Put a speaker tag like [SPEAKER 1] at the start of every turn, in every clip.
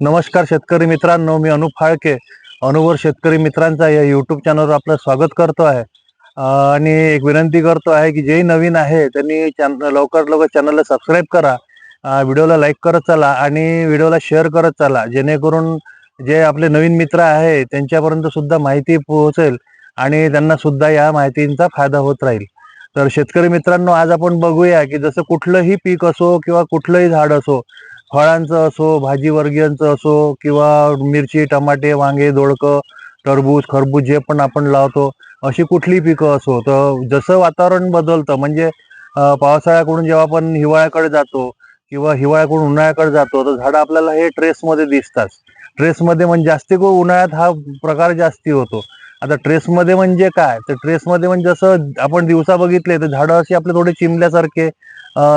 [SPEAKER 1] नमस्कार शेतकरी मित्रांनो, मी अनुप फाळके अनुवर शेतकरी मित्रांचा या यूट्यूब चॅनलवर आपलं स्वागत करतो आहे. आणि एक विनंती करतो आहे की जे नवीन आहे त्यांनी लवकर लवकर चॅनलला सबस्क्राईब करा, व्हिडिओला लाईक करत चला आणि व्हिडिओला शेअर करत चला, जेणेकरून जे आपले नवीन मित्र आहे त्यांच्यापर्यंत सुद्धा माहिती पोहोचेल आणि त्यांना सुद्धा या माहितींचा फायदा होत राहील. तर शेतकरी मित्रांनो, आज आपण बघूया की जसं कुठलंही पीक असो किंवा कुठलंही झाड असो, फळांचं असो, भाजी वर्गीयांचं असो किंवा मिरची, टमाटे, वांगे, दोडकं, टरबूज, खरबूज जे पण आपण लावतो, अशी कुठलीही पिकं असो, तर जसं वातावरण बदलतं म्हणजे पावसाळ्याकडून जेव्हा आपण हिवाळ्याकडे जातो किंवा हिवाळ्याकडून उन्हाळ्याकडे जातो, तर झाडं आपल्याला हे ट्रेसमध्ये दिसतात. ट्रेसमध्ये म्हणजे जास्ती करून उन्हाळ्यात हा प्रकार जास्ती होतो. आता ट्रेसमध्ये म्हणजे काय? तर ट्रेसमध्ये म्हणजे जसं आपण दिवसा बघितले तर झाडं अशी आपले थोडे चिमल्यासारखे,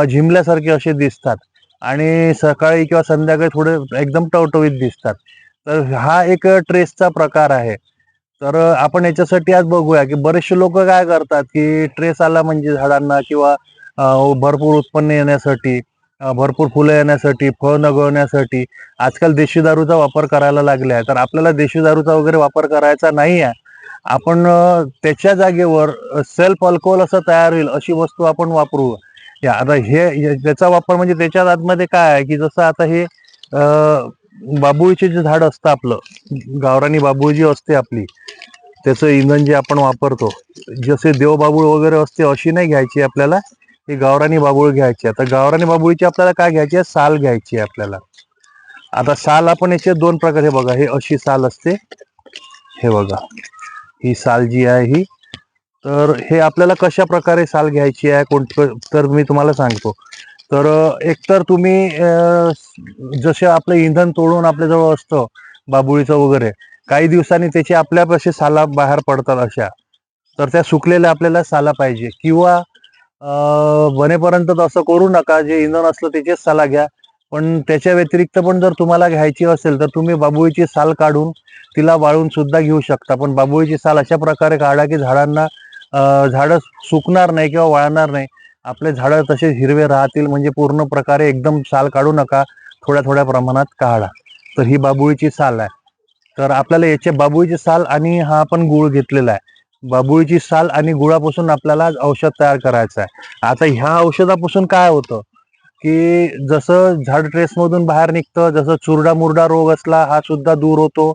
[SPEAKER 1] झिमल्यासारखे असे दिसतात आणि सकाळी किंवा संध्याकाळी थोडे एकदम टवटवीत दिसतात. तर हा एक ट्रेसचा प्रकार आहे. तर आपण याच्यासाठी आज बघूया की बरेचसे लोक काय करतात की ट्रेस आला म्हणजे झाडांना किंवा भरपूर उत्पन्न येण्यासाठी, भरपूर फुलं येण्यासाठी, फळ नगवण्यासाठी आजकाल देशी दारूचा वापर करायला लागले आहे. तर आपल्याला देशी दारूचा वगैरे वापर करायचा नाही आहे. आपण त्याच्या जागेवर सेल्फ अल्कोहोल असं तयार होईल अशी वस्तू आपण वापरू या. आता त्याचा वापर म्हणजे त्याच्या आतमध्ये काय आहे की जसं आता हे बाबुळीचे जे झाड असतं आपलं, गावरानी बाबुळी जी असते आपली, त्याचं इंधन जे आपण वापरतो, जसे देवबाबूळ वगैरे असते अशी नाही घ्यायची आपल्याला, ही गावरानी बाबूळ घ्यायची. आता गावरानी बाबुळीची आपल्याला काय घ्यायची आहे? साल घ्यायची आहे आपल्याला. आता साल आपण याचे दोन प्रकार, हे बघा, हे अशी साल असते, हे बघा, ही साल जी आहे ही. तर हे आपल्याला कशा प्रकारे साल घ्यायची आहे कोणतं, तर मी तुम्हाला सांगतो. तर एकतर तुम्ही जसे आपलं इंधन तोडून आपल्याजवळ असतं बाबुळीचं वगैरे, काही दिवसांनी त्याची आपल्यापाशी साला बाहेर पडतात अशा, तर त्या सुकलेल्या आपल्याला साला पाहिजे. किंवा बनेपर्यंत असं करू नका, जे इंधन असलं त्याचेच साला घ्या. पण त्याच्या व्यतिरिक्त पण जर तुम्हाला घ्यायची असेल तर तुम्ही बाबुळीची साल काढून तिला वाळून सुद्धा घेऊ शकता. पण बाबुळीची साल अशा प्रकारे काढा की झाडांना झाडं सुकणार नाही किंवा वाळणार नाही, आपले झाडं तसे हिरवे राहतील. म्हणजे पूर्ण प्रकारे एकदम साल काढू नका, थोड्या थोड्या प्रमाणात काढा. तर ही बाबुळीची साल आहे. तर आपल्याला याचे बाबुळीची साल आणि हा आपण गुळ घेतलेला आहे. बाबुळीची साल आणि गुळापासून आपल्याला औषध तयार करायचं आहे. आता ह्या औषधापासून काय होतं की जसं झाड ट्रेसमधून बाहेर निघतं, जसं चुरडा मुरडा रोग असला हा सुद्धा दूर होतो.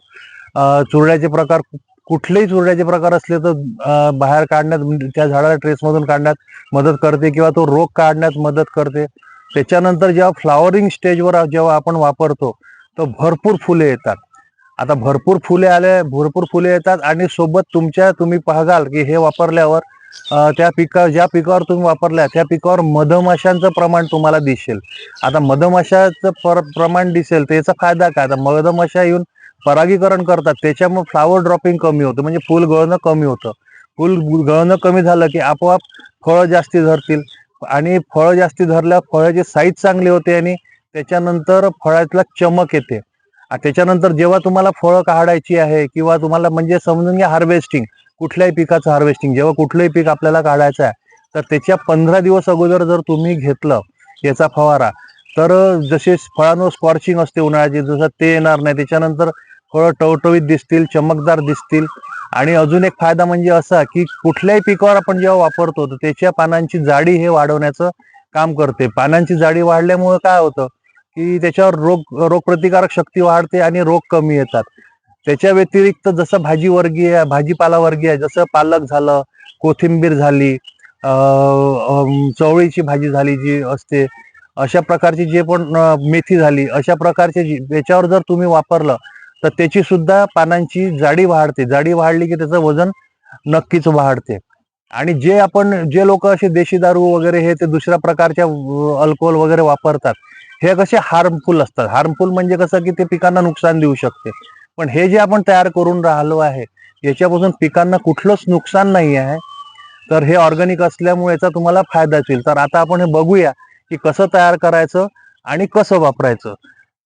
[SPEAKER 1] चुरड्याचे प्रकार, कुठलेही चुरड्याचे प्रकार असले तर बाहेर काढण्यात, त्या झाडाला ट्रेसमधून काढण्यात मदत करते किंवा तो रोग काढण्यात मदत करते. त्याच्यानंतर जेव्हा फ्लॉवरिंग स्टेजवर जेव्हा आपण वापरतो तर भरपूर फुले येतात. आता भरपूर फुले आले, भरपूर फुले येतात आणि सोबत तुम्ही पाहाल की हे वापरल्यावर त्या ज्या पिकावर तुम्ही वापरल्या त्या पिकावर मधमाशांचं प्रमाण तुम्हाला दिसेल. आता मधमाशाचं प्रमाण दिसेल तर याचा फायदा काय? आता मधमाशा येऊन परागीकरण करतात, त्याच्यामुळे फ्लावर ड्रॉपिंग कमी होतं, म्हणजे फुल गळणं कमी होतं. फुल गळणं कमी झालं की आपोआप फळं जास्ती धरतील आणि फळं जास्ती धरल्यावर फळाची साईज चांगली होते आणि त्याच्यानंतर फळातला चमक येते. त्याच्यानंतर जेव्हा तुम्हाला फळं काढायची आहे किंवा तुम्हाला म्हणजे समजून घ्या हार्वेस्टिंग, कुठल्याही पिकाचं हार्वेस्टिंग, जेव्हा कुठलंही पीक आपल्याला काढायचं आहे तर त्याच्या 15 दिवस अगोदर जर तुम्ही घेतलं याचा फवारा, तर जसे फळांवर स्कॉर्चिंग असते उन्हाळ्याची, जसं ते येणार नाही. त्याच्यानंतर फळं टवटवीत दिसतील, चमकदार दिसतील. आणि अजून एक फायदा म्हणजे असा की कुठल्याही पिकावर आपण जेव्हा वापरतो तर त्याच्या पानांची जाडी हे वाढवण्याचं काम करते. पानांची जाडी वाढल्यामुळे काय होतं की त्याच्यावर रोगप्रतिकारक शक्ती वाढते आणि रोग कमी येतात. त्याच्या व्यतिरिक्त जसं भाजीपाला वर्गीय, जसं पालक झालं, कोथिंबीर झाली, चवळीची भाजी झाली जी असते, अशा प्रकारची जे पण मेथी झाली, अशा प्रकारचे याच्यावर जर तुम्ही वापरलं तर त्याची सुद्धा पानांची जाडी वाढते. जाडी वाढली की त्याचं वजन नक्कीच वाढते. आणि जे लोक असे देशी दारू वगैरे हे ते दुसऱ्या प्रकारच्या अल्कोहोल वगैरे वापरतात, हे कसे हार्मफुल असतात. हार्मफुल म्हणजे कसं की ते पिकांना नुकसान देऊ शकते. पण हे जे आपण तयार करून राहिलो आहे याच्यापासून पिकांना कुठलंच नुकसान नाही आहे. तर हे ऑर्गॅनिक असल्यामुळे याचा तुम्हाला फायदाच होईल. तर आता आपण हे बघूया की कसं तयार करायचं आणि कसं वापरायचं.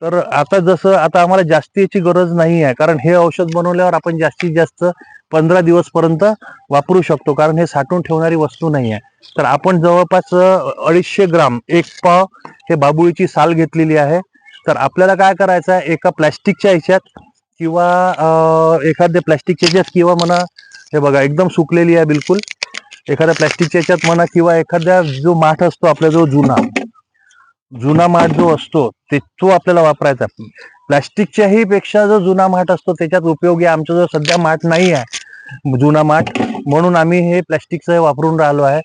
[SPEAKER 1] तर आता आम्हाला जास्ती याची गरज नाही आहे, कारण हे औषध बनवल्यावर आपण जास्तीत जास्त 15 दिवस पर्यंत वापरू शकतो, कारण हे साठवून ठेवणारी वस्तू नाही आहे. तर आपण जवळपास 250 ग्राम, एक पाव हे बाबुळीची साल घेतलेली आहे. तर आपल्याला काय करायचं आहे, एका प्लॅस्टिकच्या ह्याच्यात किंवा एखाद्या प्लॅस्टिकच्या ह्याच्यात किंवा म्हणा, हे बघा एकदम सुकलेली आहे बिलकुल, एखाद्या प्लॅस्टिकच्या ह्याच्यात म्हणा किंवा एखाद्या जो माठ असतो आपला जो जुना माठ जो असतो तो आपल्याला वापरायचा. प्लॅस्टिकच्याही पेक्षा जो जुना माठ असतो त्याच्यात उपयोगी आमचा जो सध्या माठ नाही आहे जुना माठ, म्हणून आम्ही हे प्लॅस्टिकचं वापरून राहिलो आहे.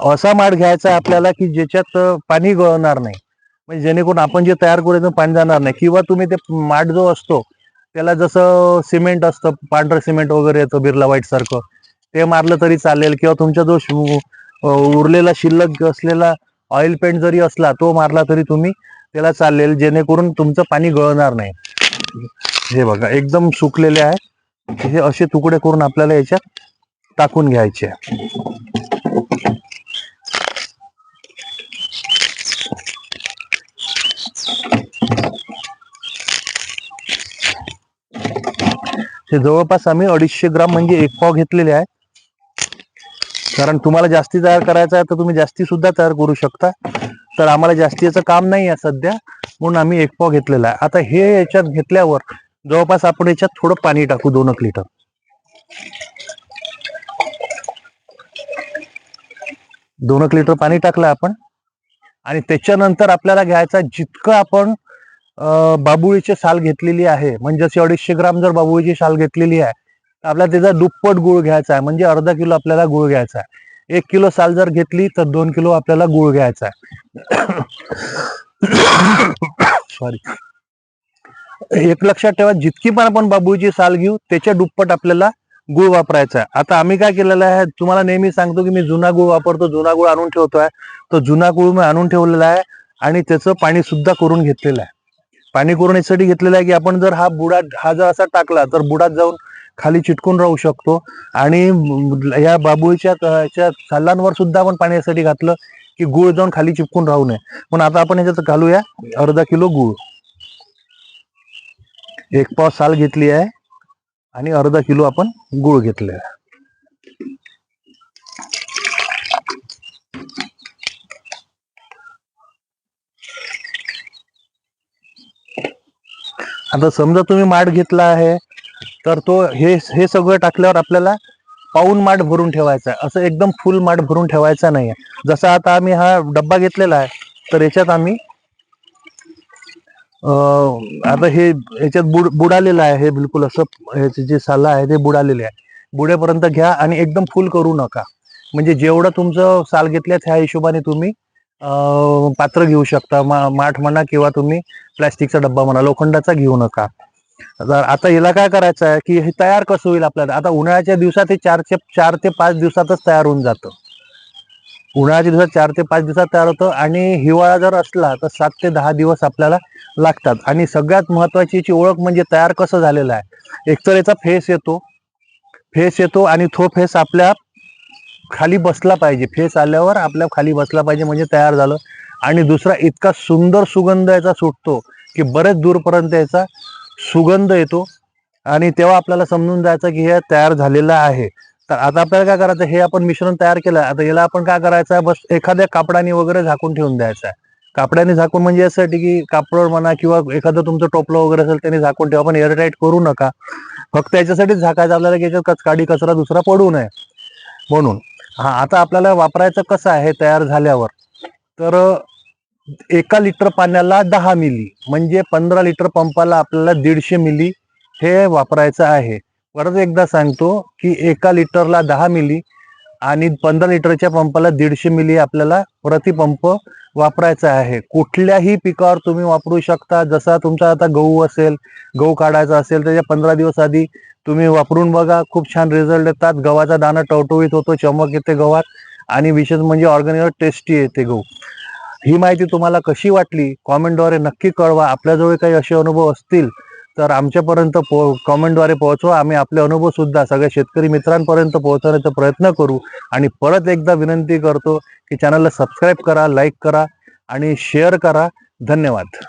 [SPEAKER 1] असा माठ घ्यायचा आपल्याला की ज्याच्यात पाणी गळणार नाही, म्हणजे जेणेकरून आपण जे तयार करू पाणी जाणार नाही. किंवा तुम्ही ते माठ जो असतो त्याला जसं सिमेंट असतं, पांढरं सिमेंट वगैरे येतं बिर्ला व्हाईट सारखं, ते मारलं तरी चालेल. किंवा तुमचा जो उरलेला शिल्लक असलेला ऑइल पेंट जरी असला तो मारला तरी तुम्ही त्याला चालेल, जेणेकरून तुमचं पाणी गळणार नाही. हे बघा एकदम सुकलेले आहे, हे असे तुकडे करून आपल्याला याच्यात टाकून घ्यायचे. हे जवळपास आम्ही 250 ग्राम म्हणजे 1 पाव घेतलेले आहे. कारण तुम्हाला जास्ती तयार करायचं आहे तर तुम्ही जास्ती सुद्धा तयार करू शकता. तर आम्हाला जास्तीचं काम नाही आहे सध्या, म्हणून आम्ही 1 पाव घेतलेला आहे. आता हे याच्यात घेतल्यावर जवळपास आपण याच्यात थोडं पाणी टाकू, 2 लिटर. 2 लिटर पाणी टाकलं आपण. आणि त्याच्यानंतर आपल्याला घ्यायचा जितकं आपण बाबुळीची साल घेतलेली आहे, म्हणजे जशी 250 ग्राम जर बाबुळीची साल घेतलेली आहे तर आपल्याला त्याचा दुप्पट गुळ घ्यायचा आहे, म्हणजे अर्धा किलो आपल्याला गुळ घ्यायचा आहे. 1 किलो साल जर घेतली तर 2 किलो आपल्याला गुळ घ्यायचा आहे. सॉरी. एक लक्षात ठेवा, जितकी पण आपण बाबुळीची साल घेऊ त्याच्या दुप्पट आपल्याला गुळ वापरायचा आहे. आता आम्ही काय केलेलं आहे, तुम्हाला नेहमी सांगतो की मी जुना गुळ वापरतो, जुना गुळ आणून ठेवतोय. तो जुना गुळ मी आणून ठेवलेला आहे आणि त्याचं पाणी सुद्धा करून घेतलेलं आहे. पाणी करून यासाठी घेतलेलं आहे की आपण जर हा जर असा टाकला तर बुडात जाऊन खाली चिटकून राहू शकतो. आणि या बाबुळीच्या सालांवर सुद्धा आपण पाणी यासाठी घातलं की गुळ जाऊन खाली चिपकून राहू नये. पण आता आपण याच्यात घालूया अर्धा किलो गुळ. 1 पाव साल घेतली आहे आणि अर्धा किलो आपण गुळ घेतले आहे. आता समजा तुम्ही माठ घेतला आहे तर तो हे सगळं टाकल्यावर आपल्याला पाऊण माठ भरून ठेवायचा आहे, असं एकदम फुल माठ भरून ठेवायचा नाही आहे. जसा आता आम्ही हा डब्बा घेतलेला आहे तर याच्यात आम्ही आता हे याच्यात बुडालेलं आहे, हे बिलकुल असं ह्याचे जे साला आहे ते बुडालेले आहे. बुडेपर्यंत घ्या आणि एकदम फुल करू नका, म्हणजे जेवढं तुमचं साल घेतल्या त्या हिशोबाने तुम्ही पात्र घेऊ शकता, माठ म्हणा किंवा तुम्ही प्लॅस्टिकचा डब्बा म्हणा, लोखंडाचा घेऊ नका. आता याला काय करायचं आहे की हे तयार कसं होईल आपल्याला, आता उन्हाळ्याच्या दिवसात हे 4 ते 5 दिवसातच तयार होऊन जातं. उन्हाळ्याच्या दिवसात 4 ते 5 दिवसात तयार होतं आणि हिवाळा जर असला तर 7 ते 10 दिवस आपल्याला लागतात. आणि सगळ्यात महत्वाची याची ओळख म्हणजे तयार कसं झालेलं आहे. एकतर याचा फेस येतो आणि तो फेस आपल्या खाली बसला पाहिजे, फेस आल्यावर आपल्या खाली बसला पाहिजे म्हणजे तयार झालं. आणि दुसरा इतका सुंदर सुगंध याचा सुटतो की बरेच दूरपर्यंत याचा सुगंध येतो आणि तेव्हा आपल्याला समजून जायचं की हे तयार झालेलं आहे. तर आता आपल्याला काय करायचं, हे आपण मिश्रण तयार केलं, आता याला आपण काय करायचं, बस एखाद्या कापडाने वगैरे झाकून ठेवून द्यायचं आहे. कापडाने झाकून म्हणजे यासाठी की कापड म्हणा किंवा एखादं तुमचं टोपलं वगैरे असेल त्याने झाकून ठेवा, पण एअरटाईट करू नका. फक्त याच्यासाठीच झाकायचं आपल्याला की याच्यात काडी कचरा दुसरा पडू नये म्हणून. हा, आता आपल्याला वापरायचं कसं आहे तयार झाल्यावर, तर 1 लिटर पाण्याला 10 मिली म्हणजे 15 लिटर पंपाला आपल्याला 150 मिली हे वापरायचं आहे. परत एकदा सांगतो की 1 लिटरला 10 मिली आणि 15 लिटरच्या पंपाला 150 मिली आपल्याला प्रतिपंप वापरायचा आहे. कुठल्याही पिकावर तुम्ही वापरू शकता. जसा तुमचा आता गहू असेल, गहू काढायचा असेल त्याच्या 15 दिवस आधी तुम्ही वापरून बघा, खूप छान रिझल्ट येतात. गव्हाचा दाणा टवटवीत होतो, चमक येते गव्हात आणि विशेष म्हणजे ऑर्गॅनिक टेस्टी येते गहू. ही माहिती तुम्हाला कशी वाटली कॉमेंटद्वारे नक्की कळवा. आपल्याजवळ काही असे अनुभव असतील तर आमच्यापर्यंत कॉमेंटद्वारे पोहोचवा. आम्ही आपले अनुभव सुद्धा सगळ्या शेतकरी मित्रांपर्यंत पोहोचवण्याचा प्रयत्न करू. आणि परत एकदा विनंती करतो की चॅनलला सबस्क्राईब करा, लाईक करा आणि शेअर करा. धन्यवाद.